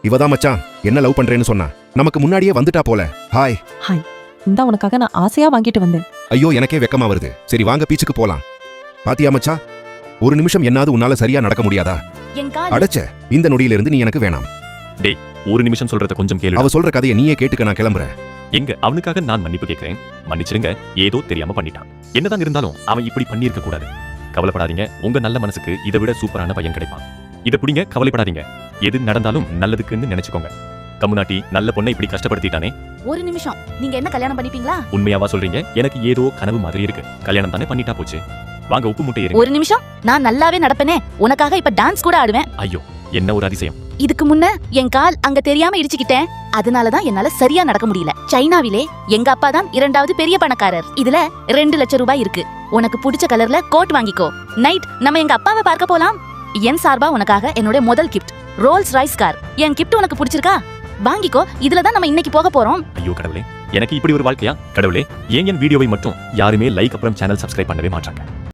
இவதான் மச்சான் என்ன லவ் பண்றேன்னு சொன்னா. நமக்கு முன்னாடியே வந்துட்டா போல. ஹாய். ஹாய். இந்த உனக்காக நான் ஆசையா வாங்கிட்டு வந்தேன். ஐயோ எனக்கே வெக்கமா வருது. சரி வாங்க பீச்சுக்கு போலாம். பாத்தியா மச்சான், ஒரு நிமிஷம் என்னாவது உன்னால சரியா நடக்க முடியாதா? அடச்ச, இந்த நொடியில இருந்து நீ எனக்கு வேணாம். டேய், ஒரு நிமிஷம் சொல்றத கொஞ்சம் கேளு. அவ சொல்ற கதையை நீயே கேட்டுக்க, நான் கிளம்புறேன். எங்க அவனுக்காக நான் மன்னிப்பு கேட்கிறேன். மன்னிச்சிருங்க, ஏதோ தெரியாம பண்ணிட்டான். என்னதான் இருந்தாலும் அவன் இப்படி பண்ணியிருக்க கூடாது. கவலைப்படாதீங்க, உங்க நல்ல மனசுக்கு இதை விட சூப்பரான பையன் கிடைப்பான். இதை புடிங்க, கவலைப்படாதீங்க. எது நடந்தாலும் நல்லதுக்குன்னு நினைச்சுக்கோங்க. கம்முனாட்டி நல்ல பொண்ணை இப்படி கஷ்டப்படுத்திட்டானே. ஒரு நிமிஷம், நீங்க என்ன கல்யாணம் பண்ணிப்பீங்களா? உண்மையாவா சொல்றீங்க? எனக்கு ஏதோ கனவு மாதிரி இருக்கு. கல்யாணம் தானே பண்ணிட்டா போச்சு. வாங்க உப்பு முட்டை ஏறுங்க. ஒரு நிமிஷம், நான் நல்லாவே நடப்பேனே. உனக்காக இப்ப டான்ஸ் கூட ஆடுவேன். ஐயோ, என்ன ஒரு அதிசயம். இதுக்கு முன்ன என் கால் அங்க தெரியாம இடிச்சுக்கிட்டேன். அதனாலதான் என்னால சரியா நடக்க முடியல. சைனாவிலே எங்க அப்பா தான் 2வது பெரிய பணக்காரர். இதுல 2 லட்சம் ரூபாய் இருக்கு. உனக்கு பிடிச்ச கலர்ல கோட் வாங்கிக்கோ. நைட் நம்ம எங்க அப்பாவை பார்க்க போலாம். என் சார்பா உனக்காக என்னோட முதல் கிஃப்ட் ரோல்ஸ் ராய்ஸ் கார். என் கிஃப்ட் உனக்கு பிடிச்சிருக்கா? வாங்கிக்கோ. இதுலதான் நம்ம இன்னைக்கு போக போறோம். ஐயோ கடவுளே, எனக்கு இப்படி ஒரு வாழ்க்கையா? கடவுளே, ஏன் என் வீடியோவை மட்டும் யாருமே லைக் அப்புறம் சேனல் சப்ஸ்கிரைப் பண்ணவே மாட்டாங்க?